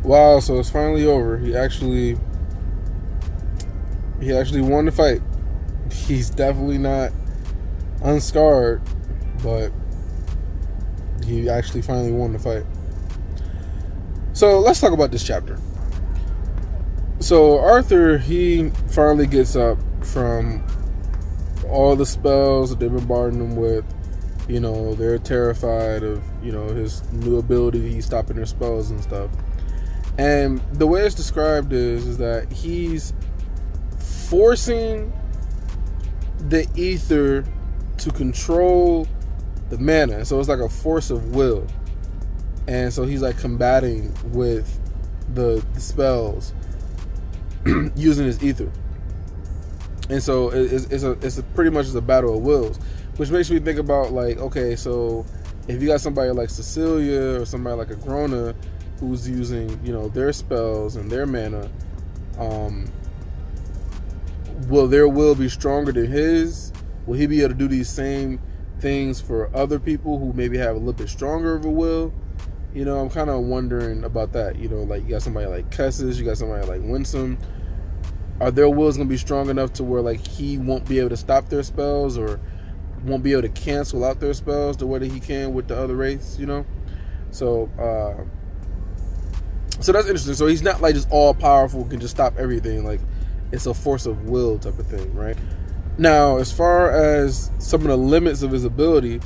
Wow, so it's finally over. He actually won the fight. He's definitely not unscarred, but he actually finally won the fight. So let's talk about this chapter. So Arthur, he finally gets up from all the spells that they've been bombarding him with. You know, they're terrified of, you know, his new ability. He's stopping their spells and stuff. And the way it's described is that he's forcing the ether to control the mana. So it's like a force of will. And so he's like combating with the spells using his ether. And so it's pretty much a battle of wills, which makes me think about, like, okay, so if you got somebody like Cecilia or somebody like Agrona who's using, you know, their spells and their mana, will their will be stronger than his? Will he be able to do these same things for other people who maybe have a little bit stronger of a will? You know, I'm kind of wondering about that. You know, like, you got somebody like Kessis, you got somebody like Winsome. Are their wills going to be strong enough to where, like, he won't be able to stop their spells or won't be able to cancel out their spells the way that he can with the other race, you know? So that's interesting. So he's not like just all powerful, can just stop everything. Like, it's a force of will type of thing, right? Now, as far as some of the limits of his ability,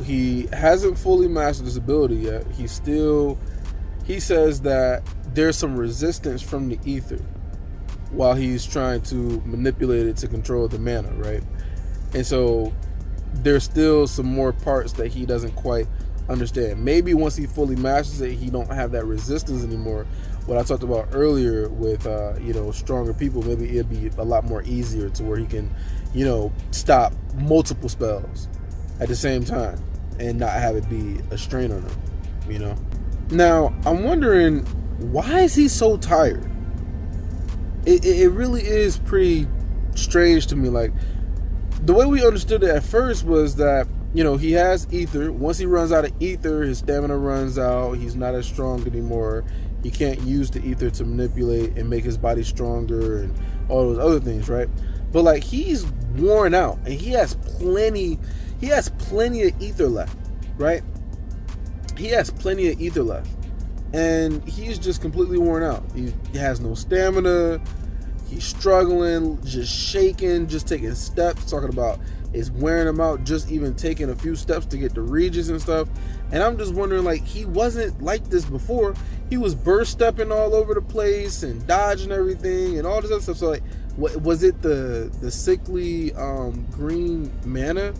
he hasn't fully mastered his ability yet. He says that there's some resistance from the ether while he's trying to manipulate it to control the mana, right? And so there's still some more parts that he doesn't quite understand. Maybe once he fully masters it, he don't have that resistance anymore. What I talked about earlier with you know, stronger people, maybe it'd be a lot more easier to where he can, you know, stop multiple spells at the same time and not have it be a strain on him, you know. Now I'm wondering, why is he so tired? It really is pretty strange to me. Like, the way we understood it at first was that, you know, he has ether. Once he runs out of ether, his stamina runs out. He's not as strong anymore. He can't use the ether to manipulate and make his body stronger and all those other things, right? But, like, he's worn out and he has plenty of ether left, right? He has plenty of ether left. And he's just completely worn out. He has no stamina. He's struggling, just shaking, just taking steps. Talking about it's wearing him out, just even taking a few steps to get to Regis and stuff. And I'm just wondering, like, he wasn't like this before. He was burst stepping all over the place and dodging everything and all this other stuff. So, like, what was it, the sickly green mana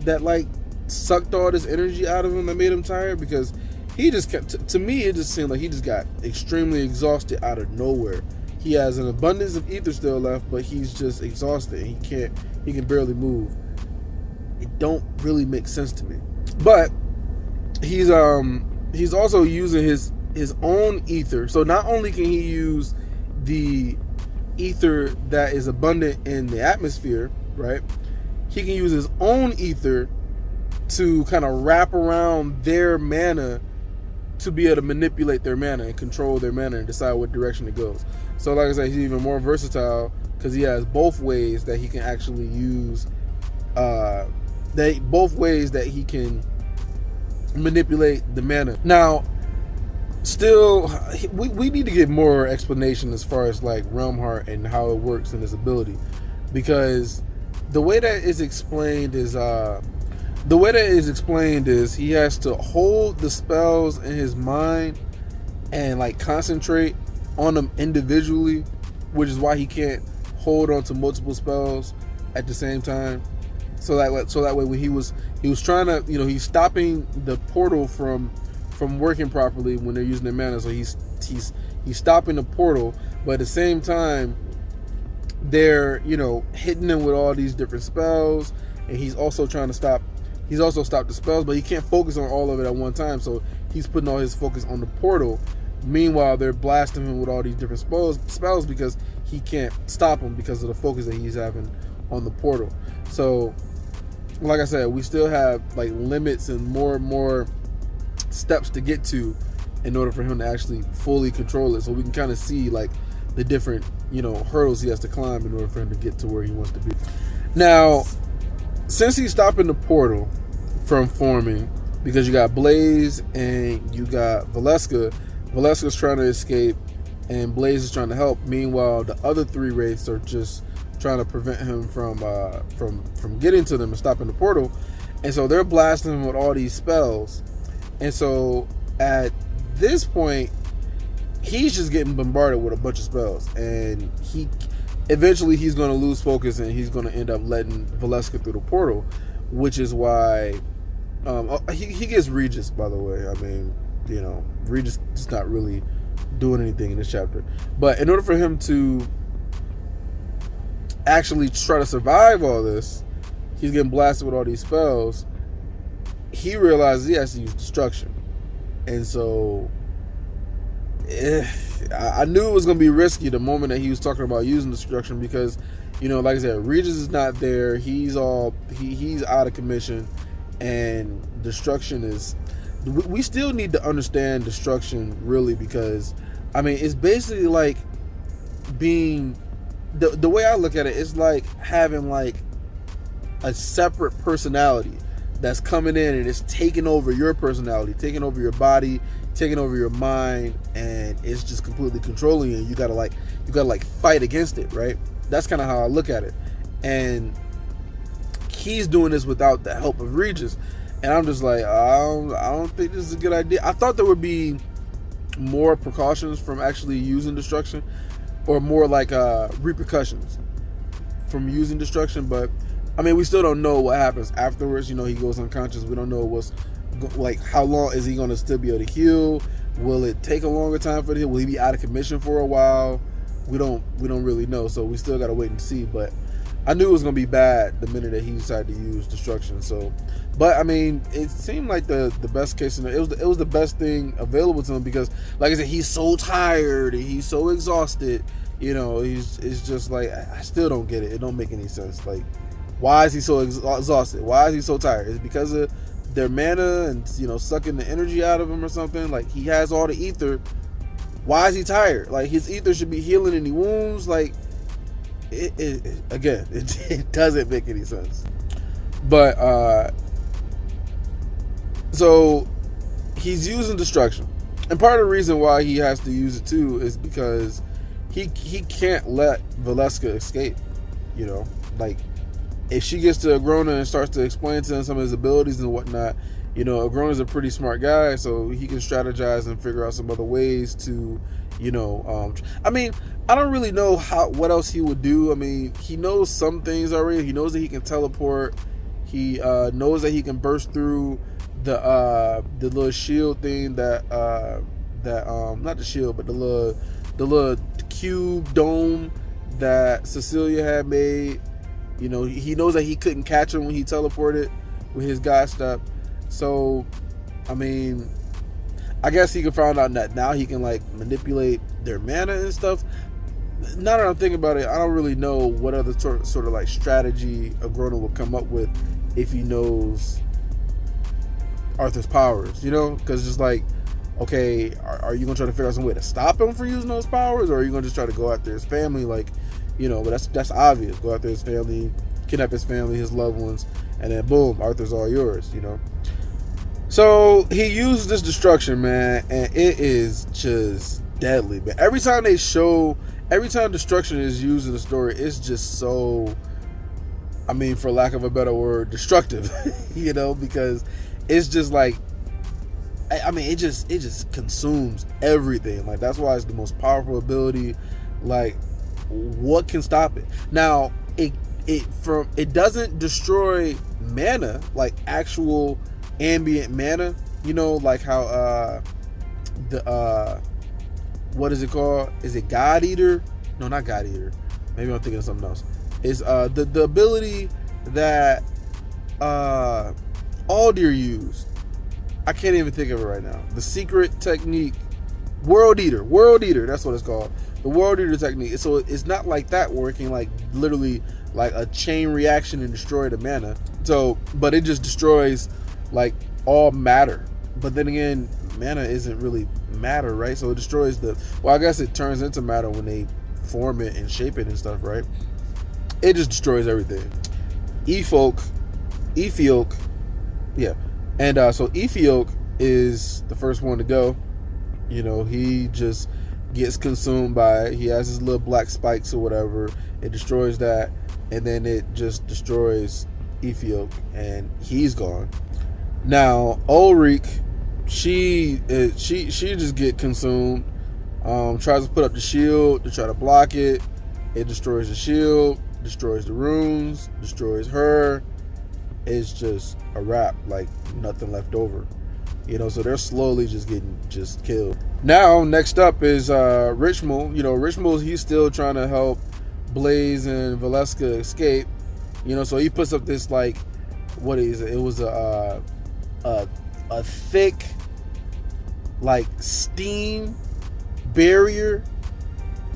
that, like, sucked all this energy out of him that made him tired? Because he just kept, to me, it just seemed like he just got extremely exhausted out of nowhere. He has an abundance of ether still left, but he's just exhausted. He can barely move. It don't really make sense to me. But he's also using his own ether. So not only can he use the ether that is abundant in the atmosphere, right? He can use his own ether to kind of wrap around their mana to be able to manipulate their mana and control their mana and decide what direction it goes. So, like I said, he's even more versatile because he has both ways that he can actually use, both ways that he can manipulate the mana. Now, still, we need to get more explanation as far as, like, Realm Heart and how it works in his ability, because the way that is explained is he has to hold the spells in his mind and, like, concentrate on them individually, which is why he can't hold on to multiple spells at the same time. So that way when he was trying to, you know, he's stopping the portal from working properly when they're using their mana. So he's stopping the portal, but at the same time they're, you know, hitting him with all these different spells, and he's also trying to stop. He's also stopped the spells, but he can't focus on all of it at one time. So he's putting all his focus on the portal. Meanwhile, they're blasting him with all these different spells because he can't stop them because of the focus that he's having on the portal. So, like I said, we still have, like, limits and more steps to get to in order for him to actually fully control it. So we can kind of see like the different, hurdles he has to climb in order for him to get to where he wants to be. Now, since he's stopping the portal from forming, because you got Blaze and you got Veleska, Veleska's trying to escape and Blaze is trying to help. Meanwhile, the other three wraiths are just trying to prevent him from getting to them and stopping the portal. And so they're blasting him with all these spells. And so at this point, he's just getting bombarded with a bunch of spells. And eventually he's going to lose focus and he's going to end up letting Veleska through the portal, which is why he gets Regis, by the way. I mean, Regis is not really doing anything in this chapter. But in order for him to actually try to survive all this, he's getting blasted with all these spells. He realizes he has to use destruction. And so I knew it was going to be risky the moment that he was talking about using destruction, because, like I said, Regis is not there. He's out of commission, and destruction is... We still need to understand destruction, really, because, I mean, it's basically like being... The way I look at it, it's like having, like, a separate personality that's coming in and it's taking over your personality, taking over your body, taking over your mind, and it's just completely controlling you. You gotta fight against it, right? That's kind of how I look at it. And he's doing this without the help of Regis. And I'm just like, I don't think this is a good idea. I thought there would be more precautions from actually using destruction, or more like repercussions from using destruction. But I mean, we still don't know what happens afterwards. He goes unconscious. We don't know how long is he going to still be able to heal? Will it take a longer time for the heal? Will he be out of commission for a while? We don't really know. So we still got to wait and see. But I knew it was going to be bad the minute that he decided to use destruction. So, but I mean, it seemed like the best case scenario. It was the best thing available to him, because, like I said, he's so tired and he's so exhausted. It's just like, I still don't get it. It don't make any sense. Like, why is he so exhausted? Why is he so tired? Is it because of their mana and sucking the energy out of him or something? Like, he has all the ether. Why is he tired? Like, his ether should be healing any wounds. Like, it doesn't make any sense. But so he's using destruction, and part of the reason why he has to use it too is because he can't let Veleska escape. Like, if she gets to Agrona and starts to explain to him some of his abilities and whatnot, Agrona's a pretty smart guy, so he can strategize and figure out some other ways to, I mean, I don't really know what else he would do. I mean, he knows some things already. He knows that he can teleport. He knows that he can burst through the little shield thing that not the shield, but the little cube dome that Cecilia had made. He knows that he couldn't catch him when he teleported with his God step. So, I mean, I guess he can find out that now he can like manipulate their mana and stuff. Now that I'm thinking about it, I don't really know what other sort of like strategy Agrona will come up with if he knows Arthur's powers, because just like, okay, are you gonna try to figure out some way to stop him from using those powers, or are you gonna just try to go after his family, like, but that's obvious. Go after his family, kidnap his family, his loved ones, and then boom, Arthur's all yours, So he used this destruction, man, and it is just deadly, man. Every time destruction is used in the story, it's just so, I mean, for lack of a better word, destructive, because it's just like, I mean, it just consumes everything. Like, that's why it's the most powerful ability. Like, what can stop it? Now, it doesn't destroy mana, like actual ambient mana, like how what is it called? Is it God Eater? No, not God Eater. Maybe I'm thinking of something else. Is the ability that Aldir used. I can't even think of it right now. The secret technique, World Eater, that's what it's called. The World Eater technique. So it's not like that working like literally like a chain reaction and destroy the mana. So, but it just destroys like all matter. But then again, mana isn't really matter, right? So it destroys well, I guess it turns into matter when they form it and shape it and stuff, right? It just destroys everything. Ethiok, yeah. And so Ethiok is the first one to go. He just gets consumed by it. He has his little black spikes or whatever. It destroys that, and then it just destroys Ethiok, and he's gone. Now Ulrich, she just get consumed. Tries to put up the shield to try to block it. It destroys the shield, destroys the runes, destroys her. It's just a wrap, like nothing left over. So they're slowly just getting killed. Now, next up is Richmal. Richmal, he's still trying to help Blaze and Veleska escape. So he puts up this, like, what is it? It was a thick, like, steam barrier.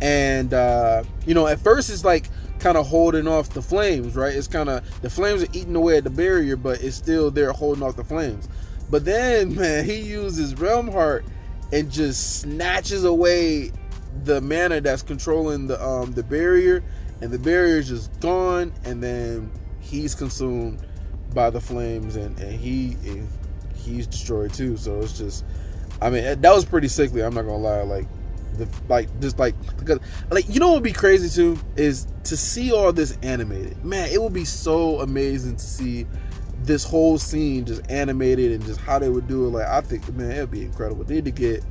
And, at first it's like kind of holding off the flames, right? It's kind of, the flames are eating away at the barrier, but it's still there holding off the flames. But then, man, he uses Realm Heart and just snatches away the mana that's controlling the barrier, and the barrier is just gone, and then he's consumed by the flames, and he's destroyed too. So it's just, I mean, that was pretty sickly. I'm not gonna lie, because what would be crazy too is to see all this animated. Man, it would be so amazing to see this whole scene just animated and just how they would do it. Like, I think, man, it'd be incredible. They need to get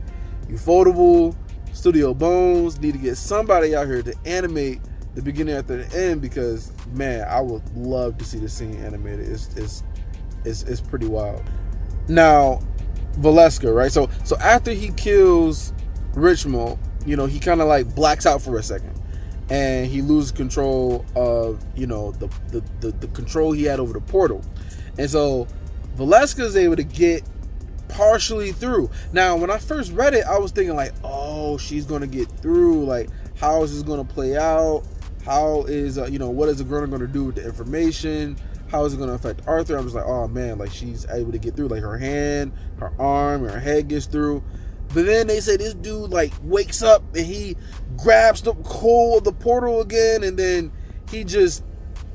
Ufotable, Studio Bones, need to get somebody out here to animate the beginning after the end, because, man, I would love to see the scene animated. It's pretty wild. Now, Veleska, right? So after he kills Richmal, he kind of like blacks out for a second, and he loses control of the control he had over the portal. And so Veleska is able to get partially through. Now, when I first read it, I was thinking like, oh, she's going to get through. Like, how is this going to play out? How is, what is the girl going to do with the information? How is it going to affect Arthur? I was like, oh man, like she's able to get through. Like her hand, her arm, her head gets through. But then they say this dude like wakes up and he grabs the hold of the portal again, and then he just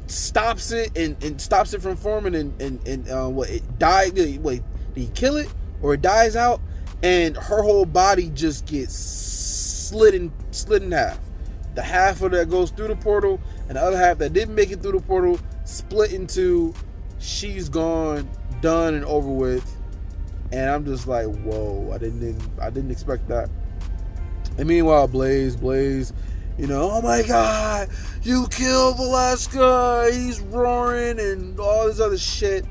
stops it and stops it from forming, and what, it died. Wait, did he kill it or it dies out, and her whole body just gets slid in half. The half of that goes through the portal, and the other half that didn't make it through the portal split into. She's gone, done and over with. And I'm just like, whoa, I didn't expect that. And meanwhile, Blaze, oh my God, you killed Veleska. He's roaring and all this other shit,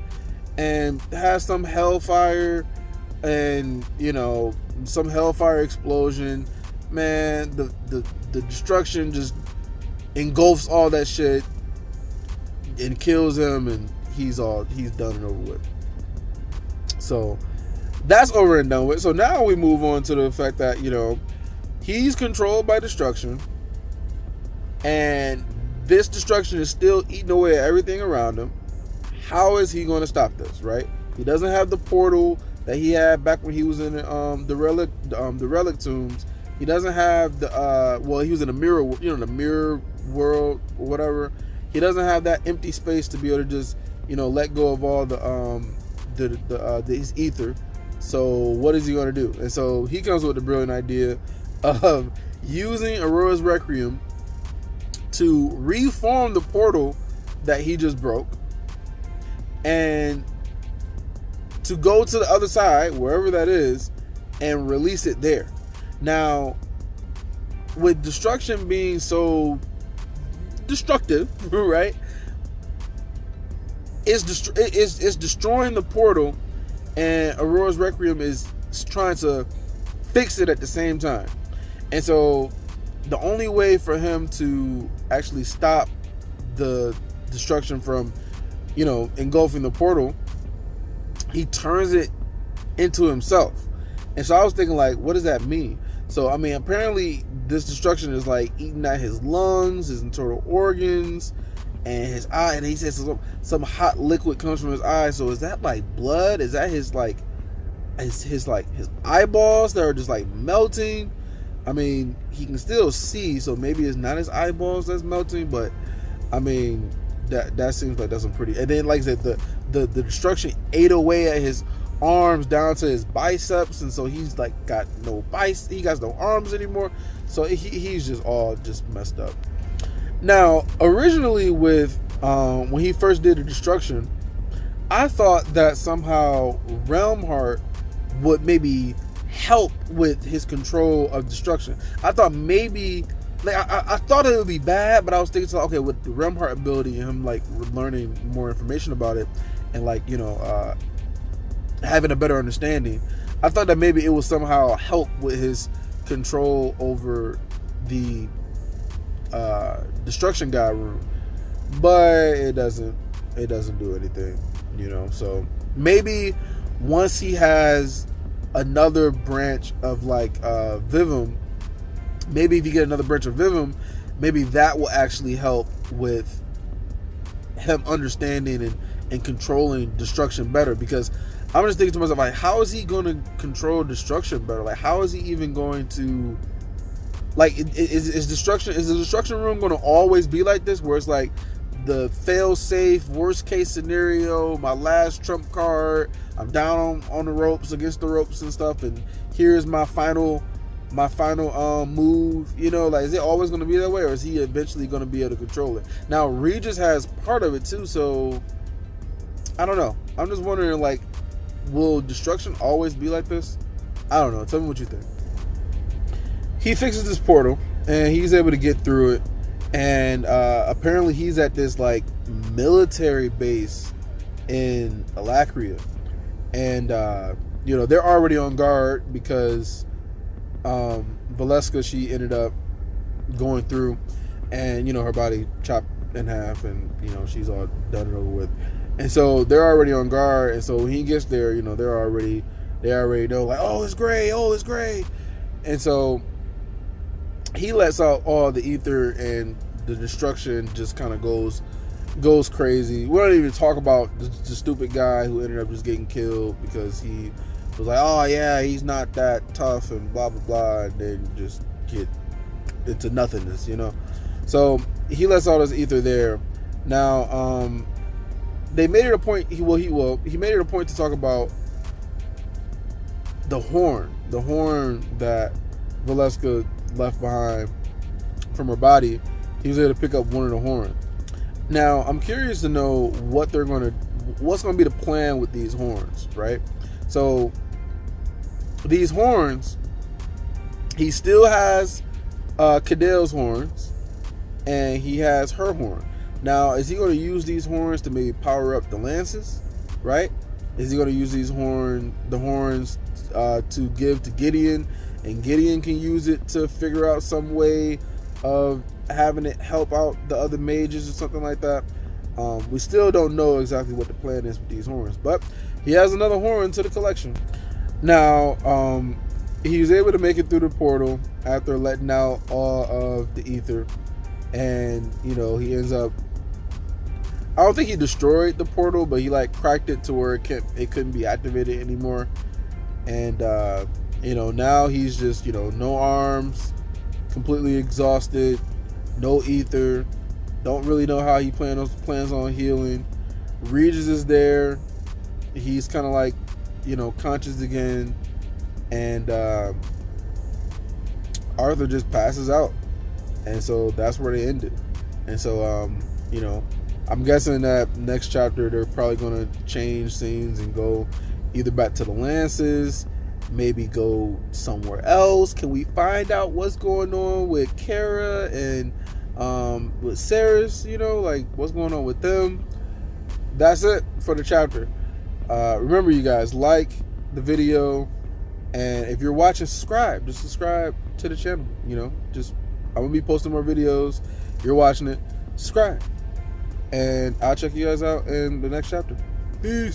and has some hellfire and some hellfire explosion. Man, the destruction just engulfs all that shit and kills him, and he's done and over with. So that's over and done with. So now we move on to the fact that he's controlled by destruction, and this destruction is still eating away at everything around him. How is he going to stop this? Right? He doesn't have the portal that he had back when he was in the relic tombs. He doesn't have he was in the mirror, the mirror world or whatever. He doesn't have that empty space to be able to just, let go of all his ether. So what is he going to do? And so he comes with the brilliant idea of using Aurora's Requiem to reform the portal that he just broke, and to go to the other side, wherever that is, and release it there. Now, with destruction being so destructive, right? It's destroying the portal, and Aurora's Requiem is trying to fix it at the same time. And so the only way for him to actually stop the destruction from, engulfing the portal, he turns it into himself. And so I was thinking, like, what does that mean? So, I mean, apparently this destruction is like eating at his lungs, his internal organs, and his eye. And he says some hot liquid comes from his eye. So is that like blood? Is that his, like, his eyeballs that are just like melting. I mean, he can still see, so maybe it's not his eyeballs that's melting, but I mean, that seems like that's some pretty. And then, like I said, the destruction ate away at his arms down to his biceps, and so he's like got no he got no arms anymore. So he's just all just messed up. Now, originally with when he first did the destruction, I thought that somehow Realmheart would maybe help with his control of destruction. I thought maybe, like, I thought it would be bad, but I was thinking, okay, with the Realmheart ability and him like learning more information about it, and like, you know, having a better understanding, I thought that maybe it would somehow help with his control over the destruction guy room, but it doesn't do anything, you know. So maybe once he has another branch of like Vivum, maybe if you get another branch of Vivum, maybe that will actually help with him understanding and controlling destruction better. Because I'm just thinking to myself, like, how is he going to control destruction better? Like, how is he even going to, like, is the destruction room going to always be like this, where it's like the fail-safe worst case scenario, my last trump card, I'm down on the ropes, against the ropes and stuff, and here's my final move, you know? Like, is it always going to be that way, or is he eventually going to be able to control it? Now Regis has part of it too, so I don't know. I'm just wondering, like, will destruction always be like this? I don't know. Tell me what you think. He fixes this portal and he's able to get through it, and apparently he's at this like military base in Alacria, and you know, they're already on guard because Veleska, she ended up going through, and you know, her body chopped in half, and you know, she's all done and over with, and so they're already on guard. And so when he gets there, you know, they already know, like, oh, it's gray, and so he lets out all the ether, and the destruction just kind of goes crazy. We don't even talk about the stupid guy who ended up just getting killed because he was like, oh yeah, he's not that tough and blah blah blah, and then just get into nothingness, you know. So he lets all this ether there. Now they made it a point, he made it a point to talk about the horn that Veleska left behind from her body. He was able to pick up one of the horns. Now I'm curious to know what's going to be the plan with these horns, right? So these horns, he still has Cadell's horns, and he has her horn. Now, is he going to use these horns to maybe power up the lances, right? Is he going to use the horns to give to Gideon, and Gideon can use it to figure out some way of having it help out the other mages or something like that? We still don't know exactly what the plan is with these horns, but he has another horn to the collection. Now, he was able to make it through the portal after letting out all of the ether, and you know, he ends up, I don't think he destroyed the portal, but he like cracked it to where it couldn't be activated anymore. And you know, now he's just, you know, no arms, completely exhausted, no ether, don't really know how he plans on healing. Regis is there, he's kind of like, you know, conscious again, and Arthur just passes out, and so that's where they ended. And so you know, I'm guessing that next chapter they're probably going to change scenes and go either back to the Lances, maybe go somewhere else. Can we find out what's going on with Kara and with Ceres? You know, like, what's going on with them? That's it for the chapter. Remember, you guys, like the video, and if you're watching, subscribe. Just subscribe to the channel. You know, just, I'm gonna be posting more videos. You're watching it, subscribe, and I'll check you guys out in the next chapter. Peace.